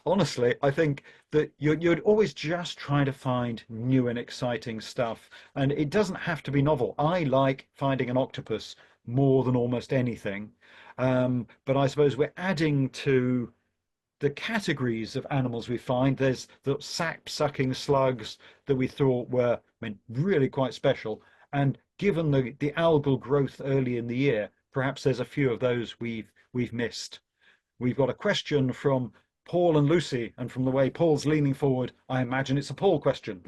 S1: Honestly, I think that you'd always just try to find new and exciting stuff, and it doesn't have to be novel. I like finding an octopus more than almost anything, but I suppose we're adding to the categories of animals we find. There's the sap-sucking slugs that we thought were, I mean, really quite special, and given the algal growth early in the year, perhaps there's a few of those we've missed. We've got a question from Paul and Lucy, and from the way Paul's leaning forward, I imagine it's a Paul question.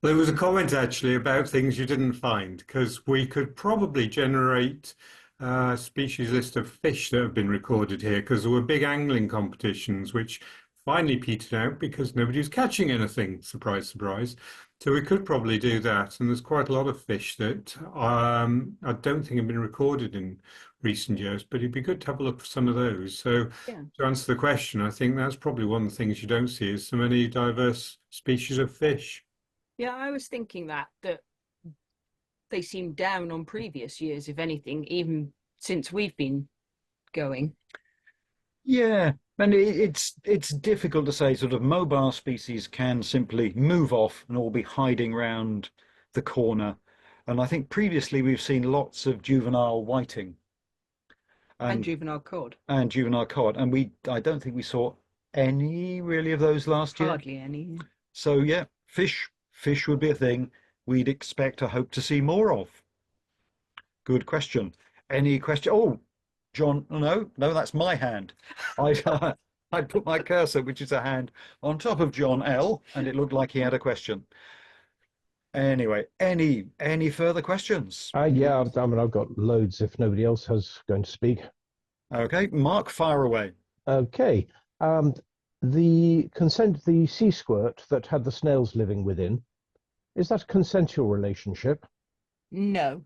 S5: There was a comment actually about things you didn't find, because we could probably generate a species list of fish that have been recorded here, because there were big angling competitions which finally petered out because nobody was catching anything. Surprise, surprise. So we could probably do that. And there's quite a lot of fish that I don't think have been recorded in recent years, but it'd be good to have a look for some of those. So
S2: Yeah.
S5: to answer the question, I think that's probably one of the things you don't see is so many diverse species of fish.
S2: Yeah, I was thinking that they seem down on previous years, if anything, even since we've been going.
S1: Yeah, and it's difficult to say. Sort of mobile species can simply move off and all be hiding round the corner. And I think previously we've seen lots of juvenile whiting
S2: And juvenile cod.
S1: and juvenile cod, and I don't think we saw any really of those last year.
S2: Hardly any.
S1: So yeah, fish would be a thing we'd expect or hope to see more of. Good question. Any question? Oh, John, no, that's my hand. I I put my cursor, which is a hand, on top of John L, and it looked like he had a question. Anyway, any further questions?
S3: Yeah, I mean, I've got loads if nobody else has going to speak.
S1: Okay, Mark, fire away.
S3: Okay. The sea squirt that had the snails living within, is that a consensual relationship?
S2: No.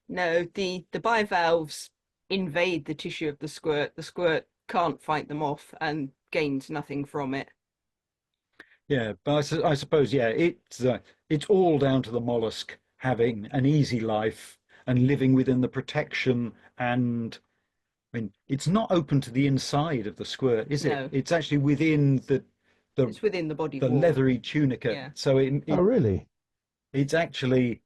S2: No, the bivalves invade the tissue of the squirt. The squirt can't fight them off and gains nothing from it.
S1: Yeah, but I suppose, yeah, it's all down to the mollusk having an easy life and living within the protection. And I mean, it's not open to the inside of the squirt, is it?
S2: No.
S1: It's actually within
S2: It's within the body
S1: the
S2: wall.
S1: leathery tunica.
S2: Yeah.
S1: So
S3: Oh, really?
S1: it's actually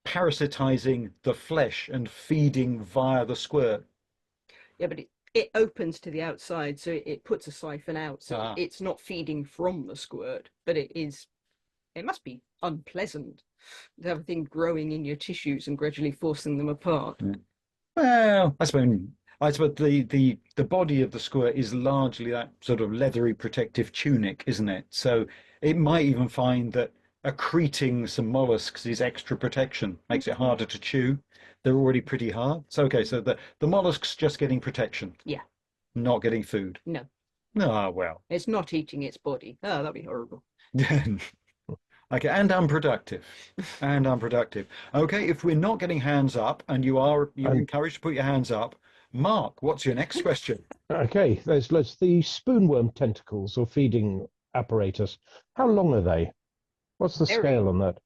S1: parasitizing the flesh and feeding via the squirt.
S2: Yeah, but it opens to the outside, so it puts a siphon out. So
S1: Ah.
S2: it's not feeding from the squirt, but it must be unpleasant to have a thing growing in your tissues and gradually forcing them apart.
S1: Well, I suppose the body of the squirt is largely that sort of leathery protective tunic, isn't it? So it might even find that accreting some mollusks is extra protection, makes it harder to chew. They're already pretty hard. So okay, so the mollusk's just getting protection.
S2: Yeah.
S1: Not getting food.
S2: No,
S1: Ah, well.
S2: it's not eating its body. Oh, that'd be horrible.
S1: Okay, and unproductive. And unproductive. Okay, if we're not getting hands up and you're encouraged to put your hands up, Mark, what's your next question?
S3: Okay, there's the spoonworm tentacles or feeding apparatus. How long are they? What's the
S2: Very
S3: scale on that?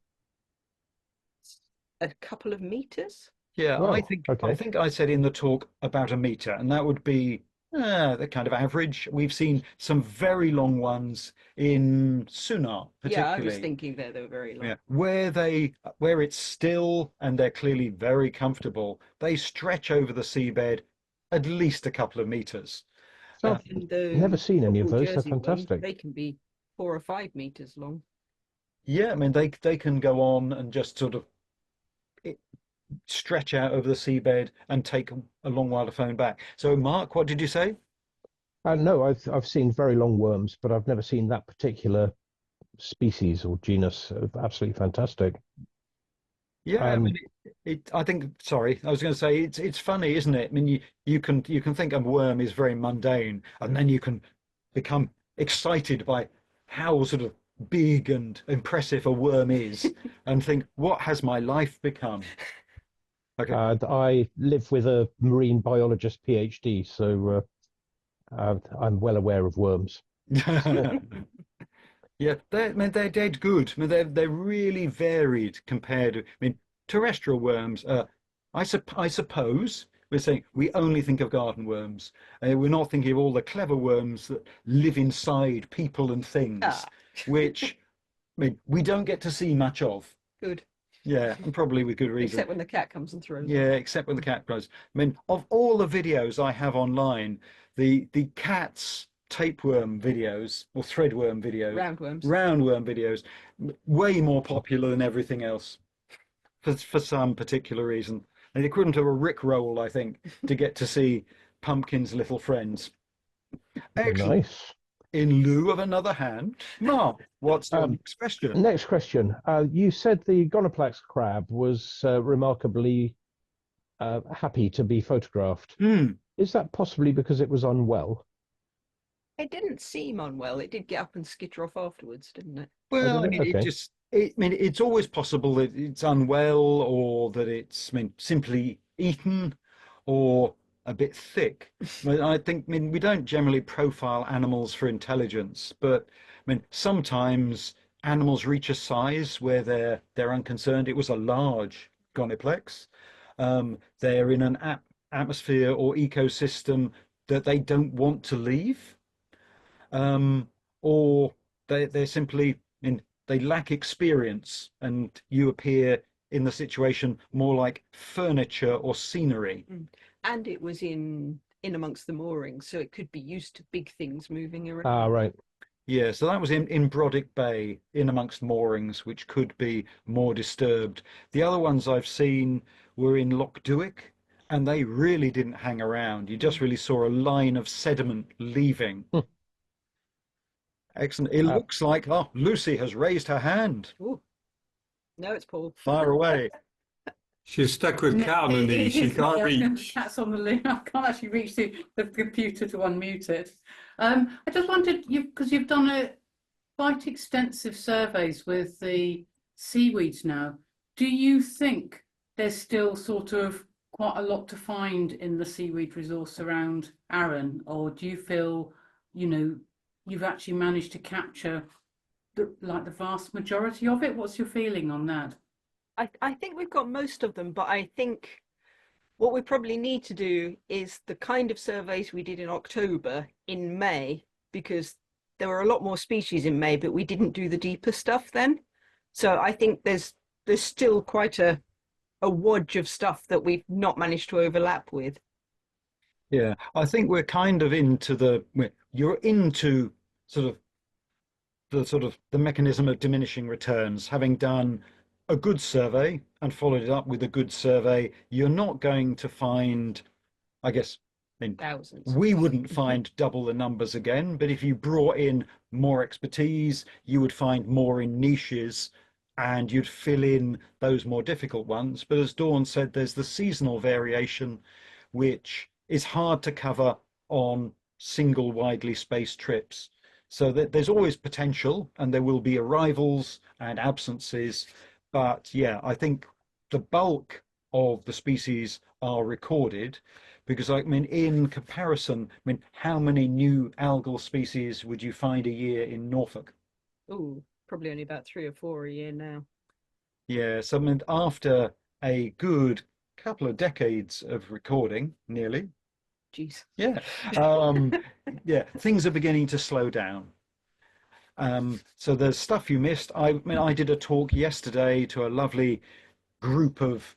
S2: A couple of meters?
S1: Yeah,
S3: Well,
S1: I
S3: okay.
S1: think I said in the talk about a meter, and that would be the kind of average. We've seen some very long ones in Sunar,
S2: Yeah, I was
S1: particularly.
S2: thinking they were very long.
S1: Yeah, where it's still and they're clearly very comfortable, they stretch over the seabed at least a couple of meters.
S3: So
S2: And
S3: I've never seen any of
S2: Purple
S3: those. They're
S2: Jersey ones,
S3: fantastic.
S2: they can be 4 or 5 meters long.
S1: Yeah, I mean they can go on and just sort of stretch out over the seabed and take a long while to phone back. So, Mark, what did you say?
S3: No, I've seen very long worms, but I've never seen that particular species or genus. Absolutely fantastic.
S1: Yeah, I mean,
S3: Um,
S1: I think. Sorry, I was going to say it's funny, isn't it? I mean, you can think a worm is very mundane, and then you can become excited by how sort of big and impressive a worm is, and think, what has my life become? Okay.
S3: I live with a marine biologist PhD, so I'm well aware of worms.
S1: Yeah, I mean, they're dead good. I mean, they're really varied compared to. I mean, terrestrial worms. I suppose we're saying we only think of garden worms. We're not thinking of all the clever worms that live inside people and things,
S2: Ah,
S1: which I mean we don't get to see much of.
S2: good.
S1: Yeah, and probably with good reason.
S2: Except when the cat comes and throws them.
S1: Yeah, except when the cat grows. I mean, of all the videos I have online, the cat's tapeworm videos or threadworm videos,
S2: Roundworms.
S1: roundworm videos, way more popular than everything else for some particular reason. And equivalent to a Rickroll, I think, to get to see Pumpkin's little friends. Excellent.
S3: Nice.
S1: In lieu of another hand, Mark, what's your
S3: Um,
S1: next question?
S3: Next question. You said the Gonoplex crab was remarkably happy to be photographed.
S1: Hmm.
S3: Is that possibly because it was unwell?
S2: It didn't seem unwell. It did get up and skitter off afterwards, didn't it?
S1: Well, I
S3: Did it?
S1: mean,
S3: Okay.
S1: I mean, it's always possible that it's unwell or that it's, I mean, simply eaten or a bit thick. I mean, we don't generally profile animals for intelligence, but I mean, sometimes animals reach a size where they're unconcerned. It was a large goniplex. They're in an atmosphere or ecosystem that they don't want to leave, or they're simply in they lack experience, and you appear in the situation more like furniture or scenery.
S2: And it was in amongst the moorings, so it could be used to big things moving around.
S3: Ah, right.
S1: Yeah, so that was in Brodick Bay, in amongst moorings, which could be more disturbed. The other ones I've seen were in Loch Duick, and they really didn't hang around. You just really saw a line of sediment leaving.
S3: Hmm.
S1: Excellent. It
S3: Uh,
S1: looks like, oh, Lucy has raised her hand.
S2: Ooh. No, it's Paul.
S1: Fire away.
S5: She's stuck with cat on her knees. She can't reach.
S6: Cat's on the loom. I can't actually reach the computer to unmute it. I just wanted you, because you've done quite extensive surveys with the seaweeds now. Do you think there's still sort of quite a lot to find in the seaweed resource around Arran, or do you feel, you've actually managed to capture the vast majority of it? What's your feeling on that?
S2: I think we've got most of them, but I think what we probably need to do is the kind of surveys we did in October in May, because there were a lot more species in May, but we didn't do the deeper stuff then. So I think there's still quite a wodge of stuff that we've not managed to overlap with.
S1: Yeah, I think we're kind of you're into the mechanism of diminishing returns. Having done a good survey and followed it up with a good survey, you're not going to find, I guess, I mean,
S2: Thousands.
S1: we wouldn't find double the numbers again, but if you brought in more expertise, you would find more in niches and you'd fill in those more difficult ones. But as Dawn said, there's the seasonal variation, which is hard to cover on single widely spaced trips. So there's always potential and there will be arrivals and absences. But yeah, I think the bulk of the species are recorded because, I mean, in comparison, I mean, how many new algal species would you find a year in Norfolk?
S2: Oh, probably only about 3 or 4 a year now.
S1: Yeah, so I mean, after a good couple of decades of recording, nearly,
S2: Jeez.
S1: yeah, yeah, things are beginning to slow down. So there's stuff you missed. I mean, I did a talk yesterday to a lovely group of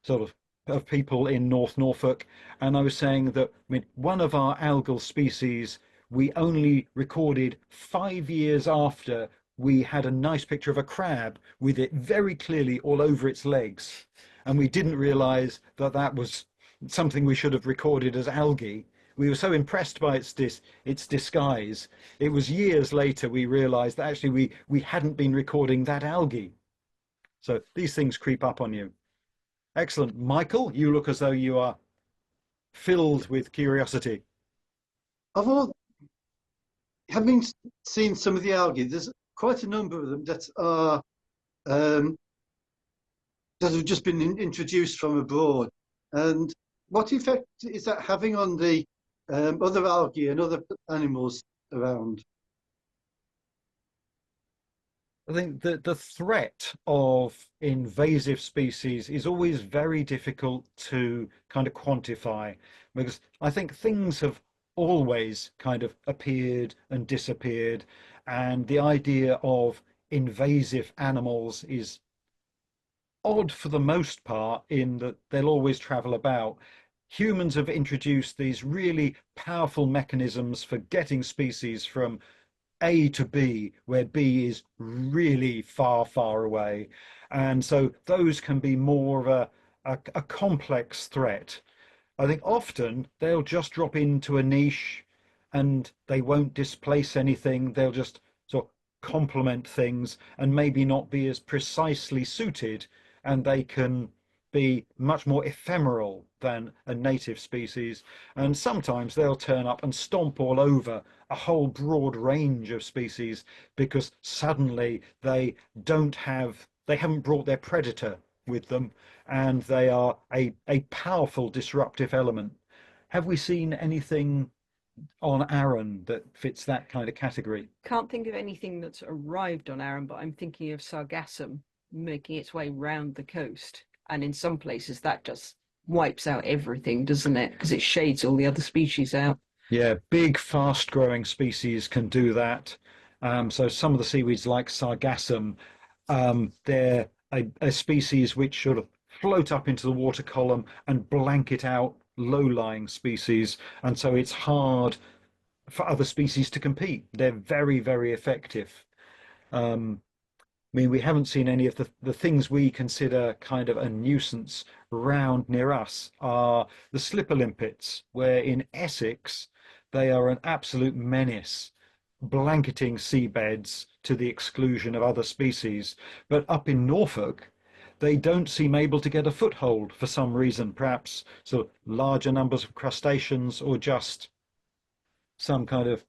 S1: of people in North Norfolk, and I was saying that, I mean, one of our algal species we only recorded 5 years after we had a nice picture of a crab with it very clearly all over its legs, and we didn't realize that that was something we should have recorded as algae, we were so impressed by its disguise. It was years later we realized that actually we hadn't been recording that algae. So these things creep up on you. Excellent. Michael, you look as though you are filled with curiosity.
S4: I've all, having seen some of the algae, there's quite a number of them that are that have just been introduced from abroad. And what effect is that having on the other algae and other animals around?
S1: I think that the threat of invasive species is always very difficult to kind of quantify, because I think things have always kind of appeared and disappeared, and the idea of invasive animals is odd for the most part in that they'll always travel about. Humans have introduced these really powerful mechanisms for getting species from A to B, where B is really far, far away. And so those can be more of a complex threat. I think often they'll just drop into a niche and they won't displace anything. They'll just sort of complement things and maybe not be as precisely suited, and they can be much more ephemeral than a native species. And sometimes they'll turn up and stomp all over a whole broad range of species because suddenly they haven't brought their predator with them, and they are a powerful disruptive element. Have we seen anything on Arran that fits that kind of category?
S2: Can't think of anything that's arrived on Arran, but I'm thinking of sargassum making its way round the coast. And in some places that just wipes out everything, doesn't it? Because it shades all the other species out.
S1: Yeah, big, fast-growing species can do that. So some of the seaweeds like sargassum, they're a species which sort of float up into the water column and blanket out low-lying species. And so it's hard for other species to compete. They're very, very effective. I mean, we haven't seen any of the things we consider kind of a nuisance round near us are the slipper limpets, where in Essex, they are an absolute menace, blanketing seabeds to the exclusion of other species. But up in Norfolk, they don't seem able to get a foothold for some reason, perhaps sort of larger numbers of crustaceans or just some kind of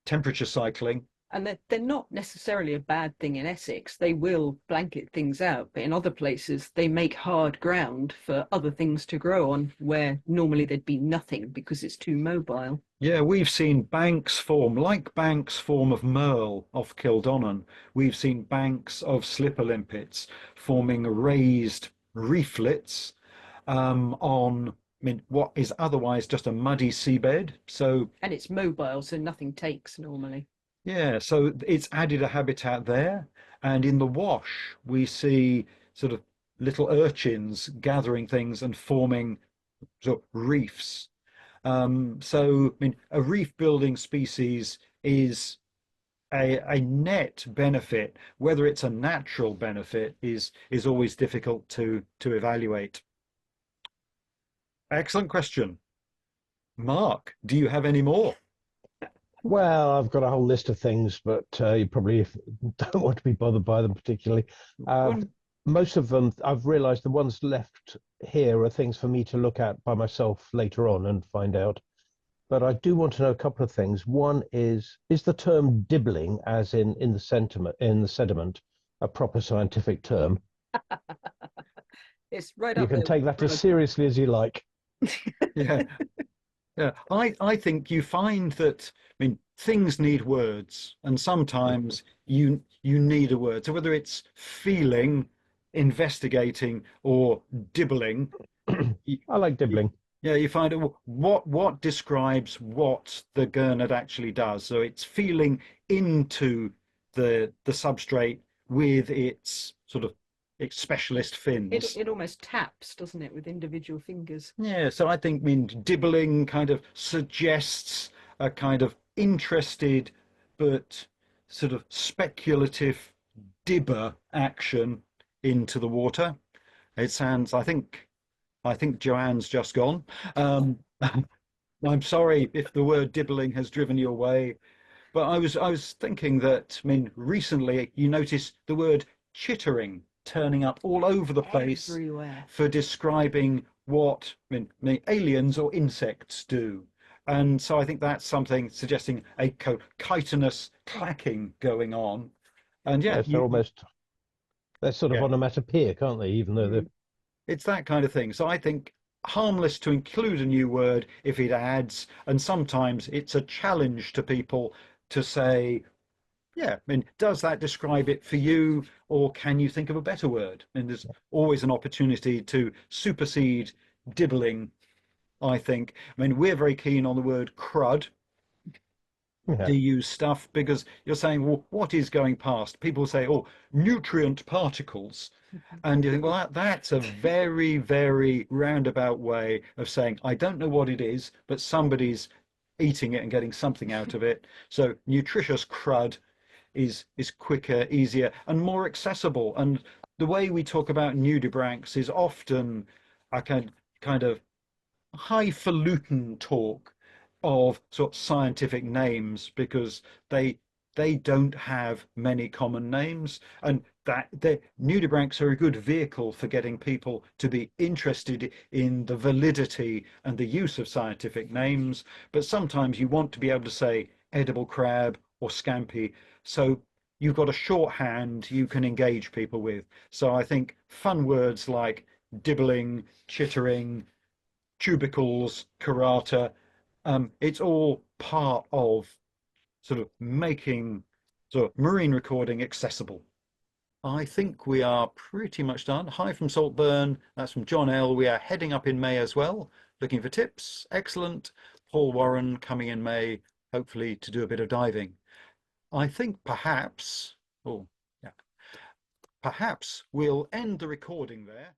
S1: temperature cycling.
S2: And they're not necessarily a bad thing in Essex. They will blanket things out, but in other places they make hard ground for other things to grow on where normally there'd be nothing because it's too mobile.
S1: Yeah, we've seen banks form, like banks form of merle off Kildonan. We've seen banks of slipper limpets forming raised reeflets on, I mean, what is otherwise just a muddy seabed. So,
S2: And it's mobile, so nothing takes normally.
S1: yeah, so it's added a habitat there. And in the wash, we see sort of little urchins gathering things and forming sort of reefs. So, I mean, a reef building species is a net benefit. Whether it's a natural benefit is always difficult to evaluate. Excellent question. Mark, do you have any more?
S3: Well, I've got a whole list of things, but you probably don't want to be bothered by them particularly. Most of them, I've realized the ones left here are things for me to look at by myself later on and find out. But I do want to know a couple of things. One is the term dibbling, as in the sediment, a proper scientific term?
S2: It's right
S3: You
S2: up
S3: can
S2: there
S3: take
S2: with
S3: that as seriously as you like.
S1: Yeah. Yeah, I think you find that, I mean, things need words, and sometimes you need a word. So whether it's feeling, investigating, or dibbling,
S3: I like dibbling.
S1: yeah, you find out what describes what the gurnard actually does. So it's feeling into the substrate with its sort of its specialist fins.
S2: it almost taps, doesn't it, with individual fingers?
S1: Yeah, so I think, I mean, dibbling kind of suggests a kind of interested but sort of speculative dibber action into the water. It sounds, I think Joanne's just gone. I'm sorry if the word dibbling has driven you away, but I was thinking that, I mean, recently you notice the word chittering turning up all over the place
S2: Everywhere.
S1: for describing what, aliens or insects do. And so I think that's something suggesting a chitinous clacking going on. And yeah,
S3: Yes, they're sort of
S1: yeah,
S3: onomatopoeia, can't they? Even though they're
S1: it's that kind of thing. So I think harmless to include a new word if it adds, and sometimes it's a challenge to people to say, yeah, I mean, does that describe it for you, or can you think of a better word? And there's always an opportunity to supersede dibbling, I think. I mean, we're very keen on the word crud,
S3: yeah.
S1: DU stuff, because you're saying, well, what is going past? People say, oh, nutrient particles. And you think, well, that's a very, very roundabout way of saying, I don't know what it is, but somebody's eating it and getting something out of it. So nutritious crud is quicker, easier, and more accessible. And the way we talk about nudibranchs is often a kind of highfalutin talk of sort of scientific names because they don't have many common names, and that the nudibranchs are a good vehicle for getting people to be interested in the validity and the use of scientific names. But sometimes you want to be able to say edible crab or scampi, so you've got a shorthand you can engage people with. So I think fun words like dibbling, chittering, tubicles, karata, it's all part of sort of making sort of marine recording accessible. I think we are pretty much done. Hi from Saltburn. That's from John L. We are heading up in May as well, looking for tips. Excellent. Paul Warren coming in May, hopefully to do a bit of diving. I think perhaps, oh, yeah, perhaps we'll end the recording there.